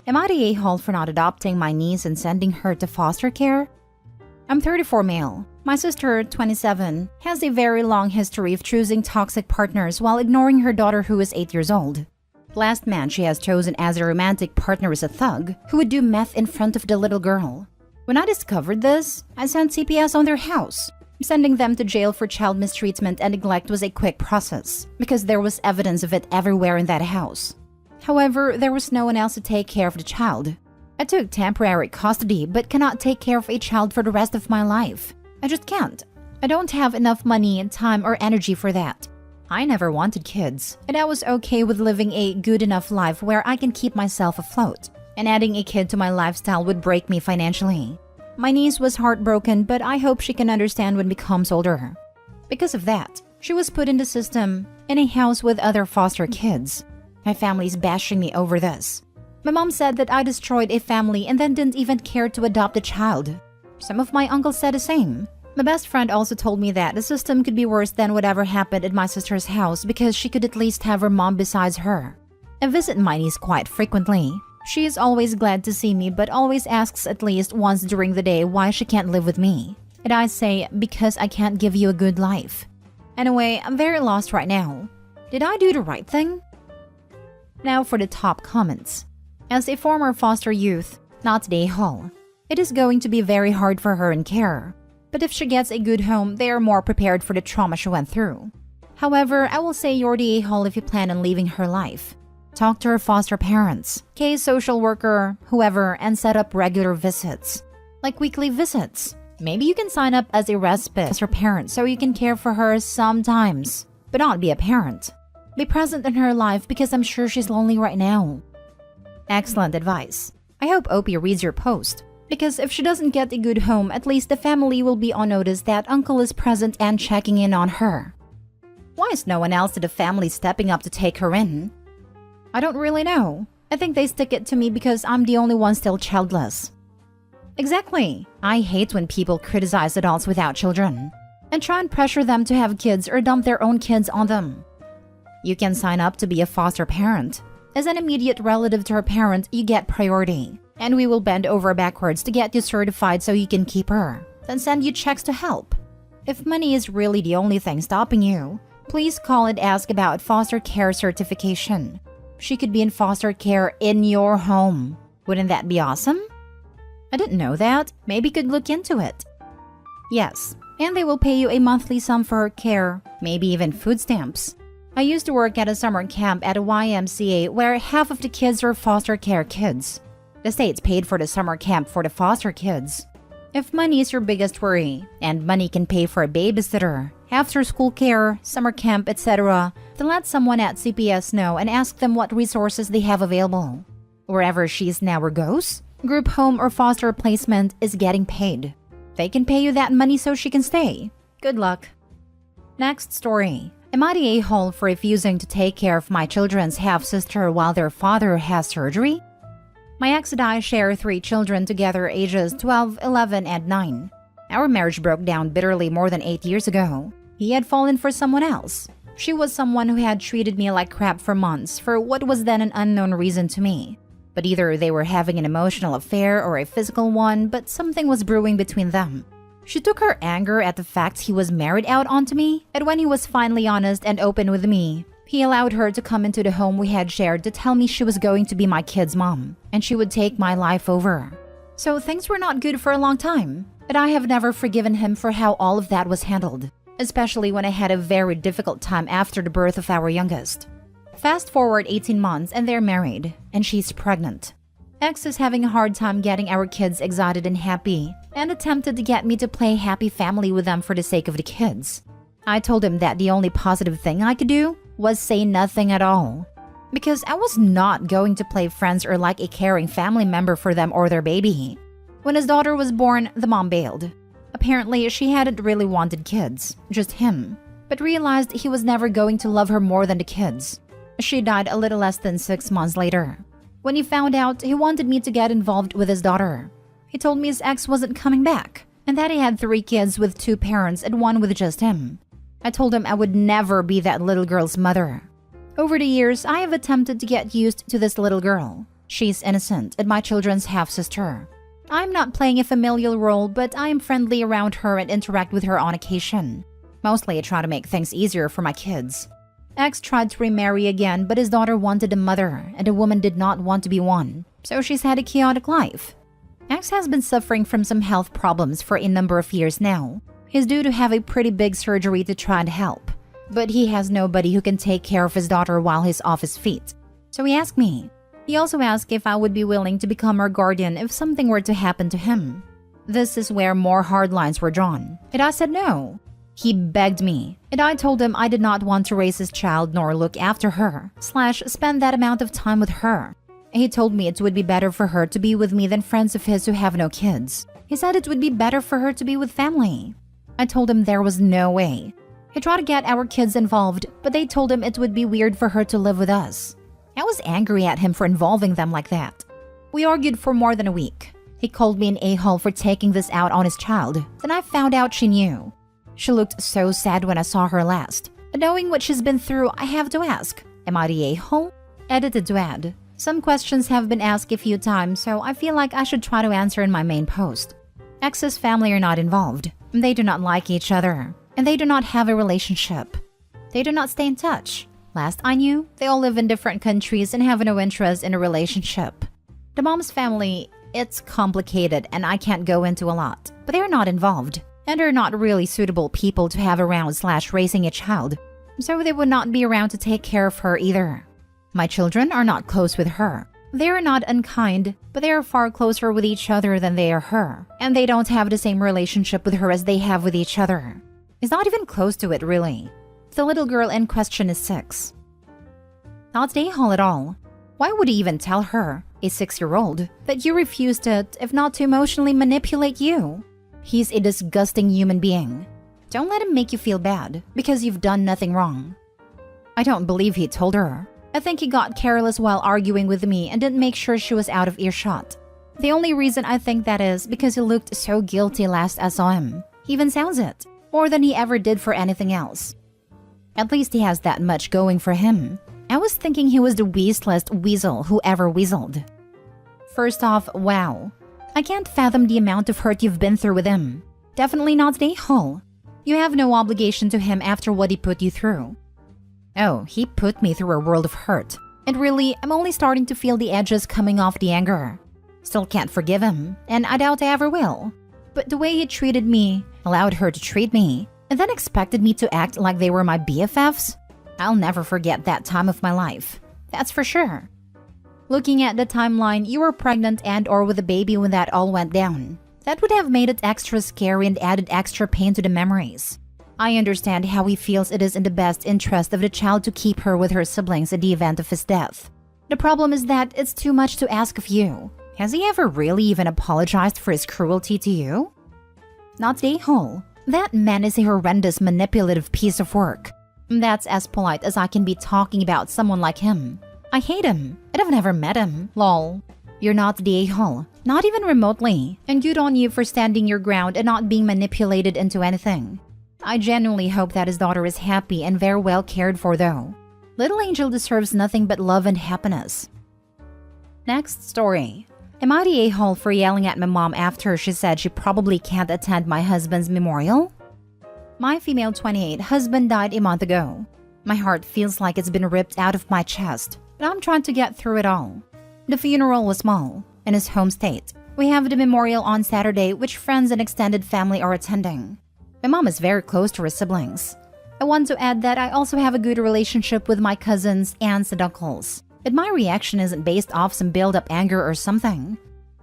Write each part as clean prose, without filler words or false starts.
Am I the a-hole for not adopting my niece and sending her to foster care? I'm 34 male. My sister, 27, has a very long history of choosing toxic partners while ignoring her daughter who is 8 years old. The last man she has chosen as a romantic partner is a thug who would do meth in front of the little girl. When I discovered this, I sent CPS on their house. Sending them to jail for child mistreatment and neglect was a quick process because there was evidence of it everywhere in that house. However, there was no one else to take care of the child. I took temporary custody but cannot take care of a child for the rest of my life. I just can't. I don't have enough money, time, or energy for that. I never wanted kids, and I was okay with living a good enough life where I can keep myself afloat, and adding a kid to my lifestyle would break me financially. My niece was heartbroken, but I hope she can understand when becomes older. Because of that, she was put in the system in a house with other foster kids. My family's bashing me over this. My mom said that I destroyed a family and then didn't even care to adopt a child. Some of my uncles said the same. My best friend also told me that the system could be worse than whatever happened at my sister's house because she could at least have her mom besides her. I visit my niece quite frequently. She is always glad to see me but always asks at least once during the day why she can't live with me. And I say, because I can't give you a good life. Anyway, I'm very lost right now. Did I do the right thing? Now for the top comments. As a former foster youth, not the a-hole, it is going to be very hard for her in care. But if she gets a good home, they are more prepared for the trauma she went through. However, I will say you're the a-hole if you plan on leaving her life. Talk to her foster parents, case social worker, whoever, and set up regular visits. Like weekly visits. Maybe you can sign up as a respite foster parent so you can care for her sometimes, but not be a parent. Be present in her life because I'm sure she's lonely right now. Excellent advice. I hope Opie reads your post. Because if she doesn't get a good home, at least the family will be on notice that uncle is present and checking in on her. Why is no one else in the family stepping up to take her in? I don't really know. I think they stick it to me because I'm the only one still childless. Exactly. I hate when people criticize adults without children and try and pressure them to have kids or dump their own kids on them. You can sign up to be a foster parent. As an immediate relative to her parent, you get priority. And we will bend over backwards to get you certified so you can keep her. Then send you checks to help. If money is really the only thing stopping you, please call and ask about foster care certification. She could be in foster care in your home. Wouldn't that be awesome? I didn't know that. Maybe could look into it. Yes, and they will pay you a monthly sum for her care, maybe even food stamps. I used to work at a summer camp at a YMCA where half of the kids were foster care kids. The states paid for the summer camp for the foster kids. If money is your biggest worry, and money can pay for a babysitter, after-school care, summer camp, etc., then let someone at CPS know and ask them what resources they have available. Wherever she is now or goes, group home or foster placement is getting paid. They can pay you that money so she can stay. Good luck. Next story. Am I the a-hole for refusing to take care of my children's half-sister while their father has surgery? My ex and I share 3 children together ages 12, 11, and 9. Our marriage broke down bitterly more than 8 years ago. He had fallen for someone else. She was someone who had treated me like crap for months for what was then an unknown reason to me. But either they were having an emotional affair or a physical one, but something was brewing between them. She took her anger at the fact he was married out onto me, and when he was finally honest and open with me, he allowed her to come into the home we had shared to tell me she was going to be my kid's mom, and she would take my life over. So things were not good for a long time, and I have never forgiven him for how all of that was handled, especially when I had a very difficult time after the birth of our youngest. Fast forward 18 months and they're married, and she's pregnant. Ex is having a hard time getting our kids excited and happy, and attempted to get me to play happy family with them for the sake of the kids. I told him that the only positive thing I could do was say nothing at all, because I was not going to play friends or like a caring family member for them or their baby. When his daughter was born, the mom bailed. Apparently, she hadn't really wanted kids, just him, but realized he was never going to love her more than the kids. She died a little less than 6 months later. When he found out, he wanted me to get involved with his daughter. He told me his ex wasn't coming back, and that he had 3 kids with 2 parents and 1 with just him. I told him I would never be that little girl's mother. Over the years, I have attempted to get used to this little girl. She's innocent and my children's half-sister. I'm not playing a familial role, but I am friendly around her and interact with her on occasion. Mostly I try to make things easier for my kids. Ex tried to remarry again, but his daughter wanted a mother, and a woman did not want to be one. So she's had a chaotic life. Ex has been suffering from some health problems for a number of years now. He's due to have a pretty big surgery to try and help. But he has nobody who can take care of his daughter while he's off his feet. So he asked me. He also asked if I would be willing to become her guardian if something were to happen to him. This is where more hard lines were drawn, and I said no. He begged me, and I told him I did not want to raise his child nor look after her, / spend that amount of time with her. He told me it would be better for her to be with me than friends of his who have no kids. He said it would be better for her to be with family. I told him there was no way. He tried to get our kids involved, but they told him it would be weird for her to live with us. I was angry at him for involving them like that. We argued for more than a week. He called me an a-hole for taking this out on his child. Then I found out she knew. She looked so sad when I saw her last. But knowing what she's been through, I have to ask, am I the a-hole? Edited to add. Some questions have been asked a few times, so I feel like I should try to answer in my main post. Ex's family are not involved. They do not like each other. And they do not have a relationship. They do not stay in touch. Last I knew, they all live in different countries and have no interest in a relationship. The mom's family, it's complicated and I can't go into a lot, but they're not involved. And are not really suitable people to have around / raising a child. So they would not be around to take care of her either. My children are not close with her. They are not unkind, but they are far closer with each other than they are her. And they don't have the same relationship with her as they have with each other. It's not even close to it, really. The little girl in question is 6. Not the a-hole at all. Why would he even tell her, a 6-year-old, that you refused it if not to emotionally manipulate you? He's a disgusting human being. Don't let him make you feel bad, because you've done nothing wrong. I don't believe he told her. I think he got careless while arguing with me and didn't make sure she was out of earshot. The only reason I think that is because he looked so guilty last I saw him. He even sounds it, more than he ever did for anything else. At least he has that much going for him. I was thinking he was the weaselest weasel who ever weaseled. First off, wow. I can't fathom the amount of hurt you've been through with him. Definitely not the a-hole. You have no obligation to him after what he put you through. Oh, he put me through a world of hurt. And really, I'm only starting to feel the edges coming off the anger. Still can't forgive him, and I doubt I ever will. But the way he treated me, allowed her to treat me, and then expected me to act like they were my BFFs? I'll never forget that time of my life. That's for sure. Looking at the timeline, you were pregnant and/or with a baby when that all went down. That would have made it extra scary and added extra pain to the memories. I understand how he feels it is in the best interest of the child to keep her with her siblings in the event of his death. The problem is that it's too much to ask of you. Has he ever really even apologized for his cruelty to you? Not the a-hole. That man is a horrendous manipulative piece of work. That's as polite as I can be talking about someone like him. I hate him, and I've never met him, lol. You're not the a-hole, not even remotely, and good on you for standing your ground and not being manipulated into anything. I genuinely hope that his daughter is happy and very well cared for though. Little Angel deserves nothing but love and happiness. Next story. Am I the a-hole for yelling at my mom after she said she probably can't attend my husband's memorial? My female 28 husband died a month ago. My heart feels like it's been ripped out of my chest, but I'm trying to get through it all. The funeral was small, in his home state. We have the memorial on Saturday, which friends and extended family are attending. My mom is very close to her siblings. I want to add that I also have a good relationship with my cousins, aunts, and uncles. But my reaction isn't based off some build-up anger or something.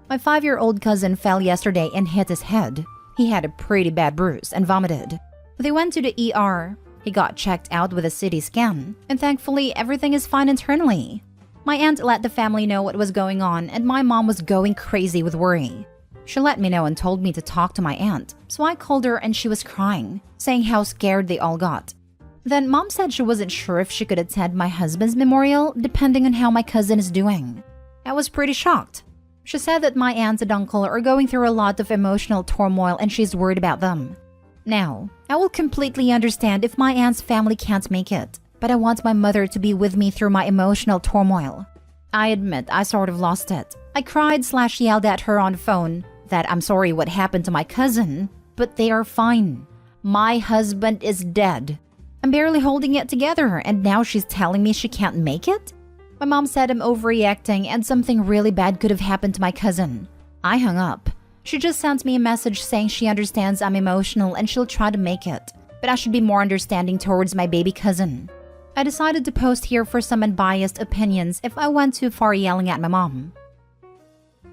My 5-year-old cousin fell yesterday and hit his head. He had a pretty bad bruise and vomited. They went to the ER. He got checked out with a CT scan, and thankfully everything is fine internally. My aunt let the family know what was going on, and my mom was going crazy with worry. She let me know and told me to talk to my aunt, so I called her and she was crying, saying how scared they all got. Then mom said she wasn't sure if she could attend my husband's memorial depending on how my cousin is doing. I was pretty shocked. She said that my aunt and uncle are going through a lot of emotional turmoil and she's worried about them. Now, I will completely understand if my aunt's family can't make it, but I want my mother to be with me through my emotional turmoil. I admit I sort of lost it. I cried/yelled at her on the phone that I'm sorry what happened to my cousin, but they are fine. My husband is dead. I'm barely holding it together, and now she's telling me she can't make it? My mom said I'm overreacting and something really bad could have happened to my cousin. I hung up. She just sent me a message saying she understands I'm emotional and she'll try to make it, but I should be more understanding towards my baby cousin. I decided to post here for some unbiased opinions if I went too far yelling at my mom.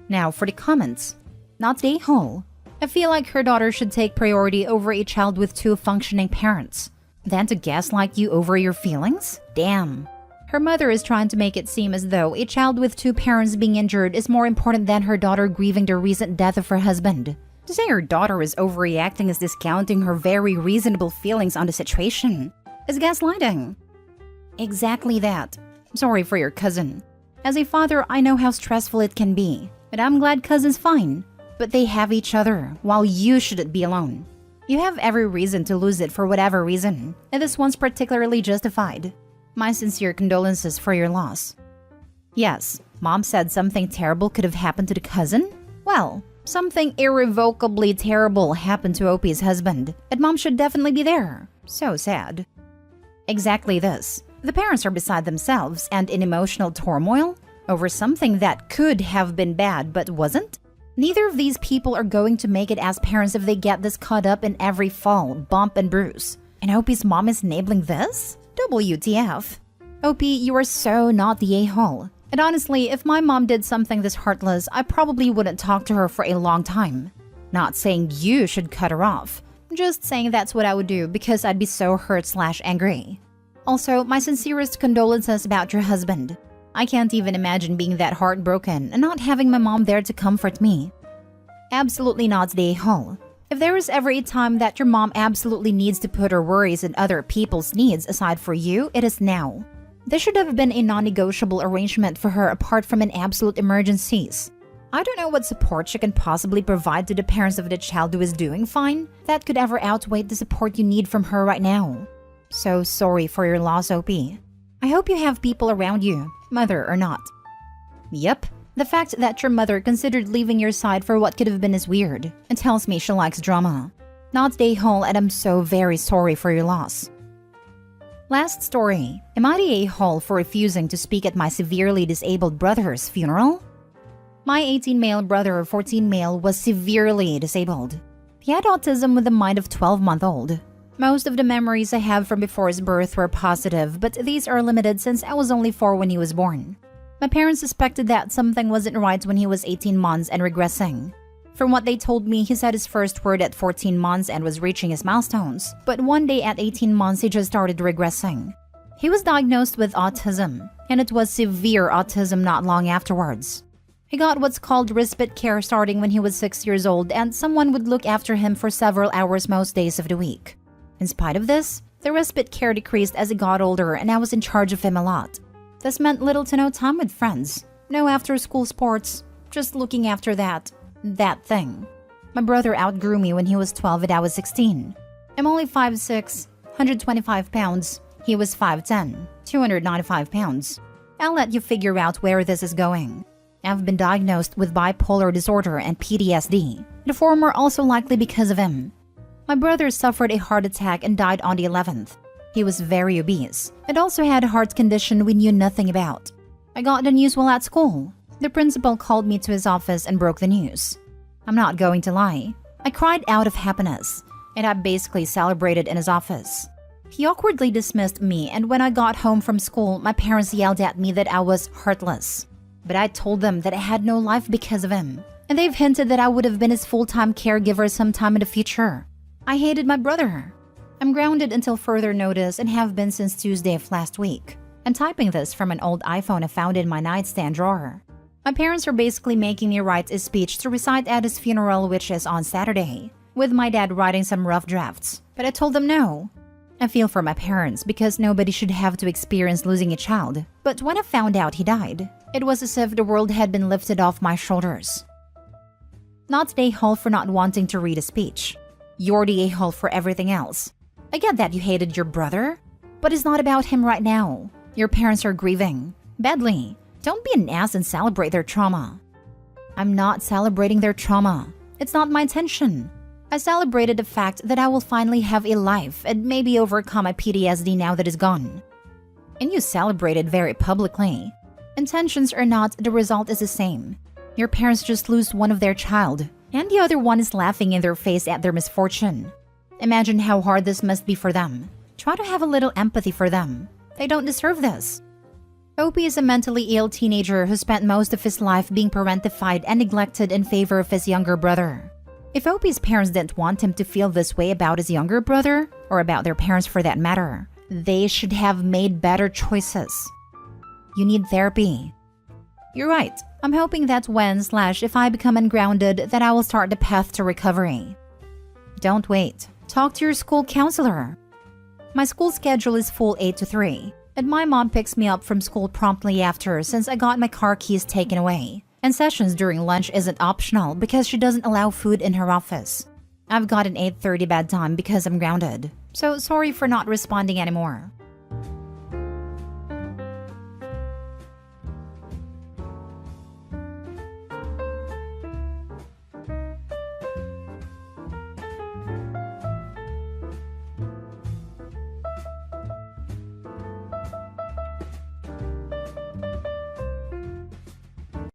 Now for the comments. Not the a-hole. I feel like her daughter should take priority over a child with two functioning parents. Then to gaslight you over your feelings? Damn. Her mother is trying to make it seem as though a child with two parents being injured is more important than her daughter grieving the recent death of her husband. To say her daughter is overreacting is discounting her very reasonable feelings on the situation. Is gaslighting. Exactly that. Sorry for your cousin. As a father, I know how stressful it can be, but I'm glad cousin's fine. But they have each other, while you shouldn't be alone. You have every reason to lose it for whatever reason, and this one's particularly justified. My sincere condolences for your loss. Yes, mom said something terrible could have happened to the cousin? Well, something irrevocably terrible happened to Opie's husband, and mom should definitely be there. So sad. Exactly this. The parents are beside themselves and in emotional turmoil over something that could have been bad but wasn't. Neither of these people are going to make it as parents if they get this caught up in every fall, bump, and bruise. And Opie's mom is enabling this? WTF. Opie, you are so not the a-hole. And honestly, if my mom did something this heartless, I probably wouldn't talk to her for a long time. Not saying you should cut her off. Just saying that's what I would do because I'd be so hurt/angry. Also, my sincerest condolences about your husband. I can't even imagine being that heartbroken and not having my mom there to comfort me. Absolutely not the a-hole. If there is ever a time that your mom absolutely needs to put her worries and other people's needs aside for you, it is now. This should have been a non-negotiable arrangement for her apart from an absolute emergencies. I don't know what support she can possibly provide to the parents of the child who is doing fine that could ever outweigh the support you need from her right now. So sorry for your loss, Opie. I hope you have people around you, mother or not. Yep, the fact that your mother considered leaving your side for what could have been is weird and tells me she likes drama. Not the a-hole, and I'm so very sorry for your loss. Last story. Am I the a-hole for refusing to speak at my severely disabled brother's funeral? My 18-male brother, 14-male, was severely disabled. He had autism with the mind of 12-month-old. Most of the memories I have from before his birth were positive, but these are limited since I was only 4 when he was born. My parents suspected that something wasn't right when he was 18 months and regressing. From what they told me, he said his first word at 14 months and was reaching his milestones, but one day at 18 months he just started regressing. He was diagnosed with autism, and it was severe autism not long afterwards. He got what's called respite care starting when he was 6 years old, and someone would look after him for several hours most days of the week. In spite of this, the respite care decreased as he got older and I was in charge of him a lot. This meant little to no time with friends, no after-school sports, just looking after that thing. My brother outgrew me when he was 12 and I was 16. I'm only 5'6", 125 pounds. He was 5'10", 295 pounds. I'll let you figure out where this is going. I've been diagnosed with bipolar disorder and PTSD, the former also likely because of him. My brother suffered a heart attack and died on the 11th. He was very obese and also had a heart condition we knew nothing about. I got the news while at school. The principal called me to his office and broke the news. I'm not going to lie. I cried out of happiness, and I basically celebrated in his office. He awkwardly dismissed me, and when I got home from school, my parents yelled at me that I was heartless. But I told them that I had no life because of him, and they've hinted that I would have been his full-time caregiver sometime in the future. I hated my brother. I'm grounded until further notice and have been since Tuesday of last week. I'm typing this from an old iPhone I found in my nightstand drawer. My parents are basically making me write a speech to recite at his funeral, which is on Saturday, with my dad writing some rough drafts, but I told them no. I feel for my parents because nobody should have to experience losing a child, but when I found out he died, it was as if the world had been lifted off my shoulders. Not the a-hole for not wanting to read a speech. You're the a-hole for everything else. I get that you hated your brother, but it's not about him right now. Your parents are grieving. Badly. Don't be an ass and celebrate their trauma. I'm not celebrating their trauma. It's not my intention. I celebrated the fact that I will finally have a life and maybe overcome my PTSD now that is gone. And you celebrated very publicly. Intentions or not, the result is the same. Your parents just lose one of their child, and the other one is laughing in their face at their misfortune. Imagine how hard this must be for them. Try to have a little empathy for them. They don't deserve this. Opie is a mentally ill teenager who spent most of his life being parentified and neglected in favor of his younger brother. If Opie's parents didn't want him to feel this way about his younger brother, or about their parents for that matter, they should have made better choices. You need therapy. You're right. I'm hoping that when/if I become ungrounded, that I will start the path to recovery. Don't wait. Talk to your school counselor. My school schedule is full 8 to 3, and my mom picks me up from school promptly after since I got my car keys taken away. And sessions during lunch isn't optional because she doesn't allow food in her office. I've got an 8:30 bedtime because I'm grounded, so sorry for not responding anymore.